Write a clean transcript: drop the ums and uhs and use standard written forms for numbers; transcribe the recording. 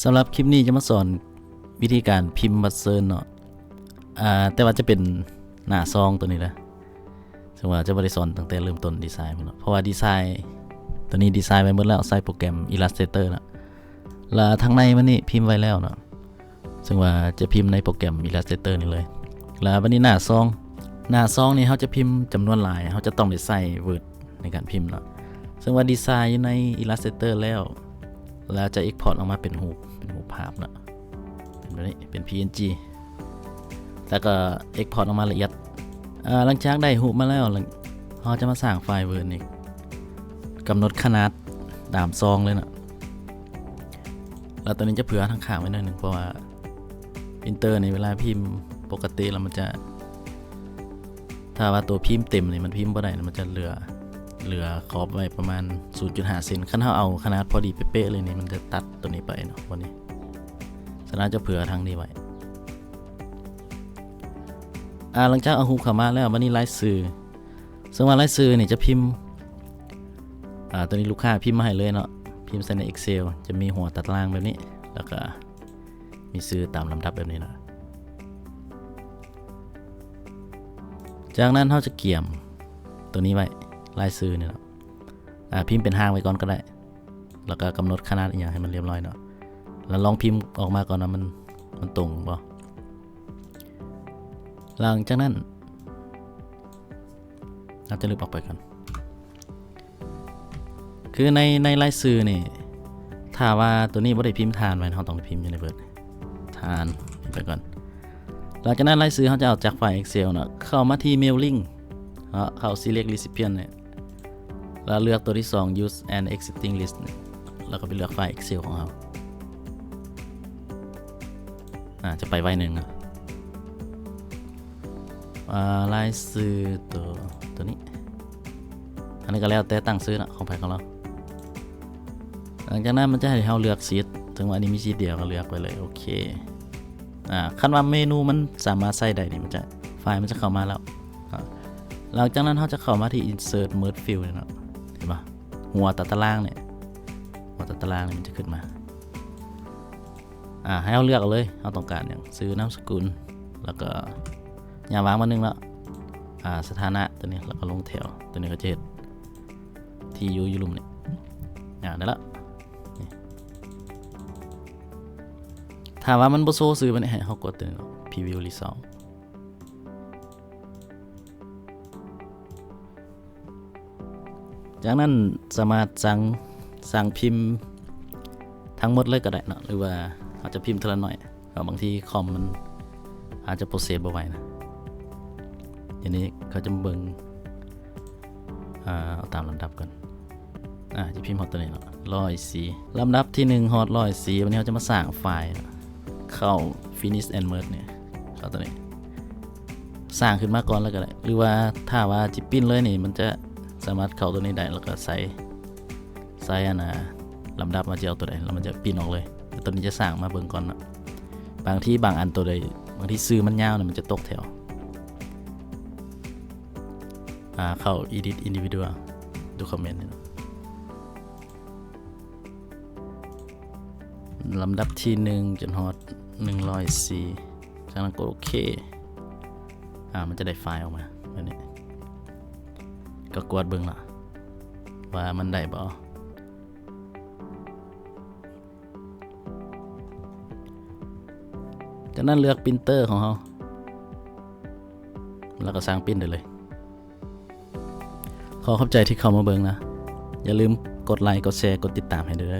สำหรับคลิปนี้จะมาสอนวิธีการพิมพ์บัตรเซิร์นเนาะแต่ว่าจะเป็นหน้าซองตัวนี้แหละซึ่งว่าจะบริสอนตั้งแต่เริ่มต้นดีไซน์เพราะว่าดีไซน์ตัวนี้ดีไซน์ไว้หมดแล้วใส่โปรแกรม Illustrator นะแล้วทางในมันนี่พิมพ์ไว้แล้วเนาะซึ่งว่าจะพิมพ์ในโปรแกรม Illustrator นี่เลยแล้ววันนี้หน้าซองนี่เขาจะพิมพ์จำนวนหลายเขาจะต้องได้ใส่ Word ในการพิมพ์เนาะซึ่งว่าดีไซน์อยู่ใน Illustrator แล้วจะ Export ออกมาเป็นรูปภาพเนาะเป็นแบบนี้เป็น PNG แล้วก็ Export ออกมาละเอียดหลังจากได้รูปมาแล้วเราจะมาสร้างไฟล์ Word นี่กำหนดขนาดตามซองเลยเนาะแล้วตัวนี้จะเผื่อทางข้างไว้หน่อยนึงเพราะว่าปรินเตอร์ในเวลาพิมพ์ปกติแล้วมันจะถ้าว่าตัวพิมพ์เต็มนี่มันพิมพ์บ่ได้มันจะเหลือขอบไว้ประมาณ 0.5 เซนคันเราเอาขนาดพอดีเป๊ะๆเลยนี่มันจะตัดตัวนี้ไปเนาะวันนี้ฉะนั้นจะเผื่อทางนี้ไว้หลังจากเอารูปเข้ามาแล้ววันนี้ลายสื่อซึ่งว่าลายสื่อนี่จะพิมพ์ตัวนี้ลูกค้าพิมพ์มาให้เลยเนาะพิมพ์ใส่ใน Excel จะมีหัวตัดล่างแบบนี้แล้วก็มีสื่อตามลำดับแบบนี้นะจากนั้นเราจะเกี่ยมตัวนี้ไว้ลายสื่อเนี่ยเนาะพิมพ์เป็นห้างไว้ก่อนก็ได้แล้วก็กำหนดขนาดอย่างให้มันเรียบร้อยเนาะแล้วลองพิมพ์ออกมาก่อนนะมันตรงบ่หลังจากนั้นเราจะลืมออกไปก่อนคือในลายสื่อนี่ถ้าว่าตัวนี้บ่ได้พิมพ์ทานไว้เราต้องพิมพ์อยู่ในเบิร์ดทานไปก่อนหลังจากนั้นลายสื่อเขาจะเอาจากไฟล์ Excel เนาะเข้ามาที่ Mailing เข้า Select Recipient เนี่ยแล้วเลือกตัวที่2 Use an Existing List แล้วก็ไปเลือกไฟล์ Excel ของเราจะไปไว้หนึ่งลายสื่อตัวนี้อันนี้ก็แล้วแต่ตั้งซื้อนะของไฟของเราหลังจากนั้นมันจะให้เราเลือกชีทถึงว่าอันนี้มีชีทเดียวก็เลือกไปเลยโอเคคันว่าเมนูมันสามารถใส่ได้นี่มันจะไฟล์มันจะเข้ามาแล้วหลังจากนั้นเราจะเข้ามาที่ Insert Merge Field เนาะเห็นปะหัวตัดตารางเนี่ยหัวตัดตารางเนี่ยมันจะขึ้นมาให้เราเลือกเอาเลยเราต้องการอย่างซื้อนามสกุลแล้วก็อย่าวางมานึงแล้วสถานะตัวนี้แล้วก็ลงแถวตัวนี้ก็จะเห็นที่อยู่ลุ่มนี่นั่นละถ้าว่ามันบ่โซ่ซื้อมันให้เขากดตัวนี้ Preview Result จากนั้นสามารถสั่งพิมพ์ทั้งหมดเลยก็ได้เนาะหรือว่าอาจจะพิมพ์ทีละหน่อยบางทีคอมมันอาจจะโปรเซสบ่ไหวนะอย่างนี้เขาจะเบิ่งเอาตามลำดับก่อนจะพิมพ์ฮอตตัวนี้เนาะ104ลำดับที่1ฮอต104วันนี้เราจะมาสร้างไฟล์เข้า Finish and Merge เนี่ยเข้าตัวนี้สร้างขึ้นมาก่อนแล้วก็ได้หรือว่าถ้าว่าจิปิ้นเลยนี่มันจะสามารถเข้าตัวนี้ได้แล้วก็ใส่ลำดับมาจะเอาตัวใดแล้วมันจะปิ้นออกเลยตัวนี้จะสร้างมาเบิ่งก่อนนะบางอันตัวใดบางที่ซื้อมันยาวเนี่ยมันจะตกแถวเข้า Edit Individual ดูคอมเมนต์ลำดับที่1จนฮอต104จากนั้นกดโอเคมันจะได้ไฟล์ออกมาแบบนี้ก็กดเบิ่งละว่ามันได้บ่จากนั้นเลือกปรินเตอร์ของเขาแล้วก็สร้างปริ้นได้เลยขอขอบใจที่เข้ามาเบิ่งนะอย่าลืมกดไลค์กดแชร์กดติดตามให้ด้วย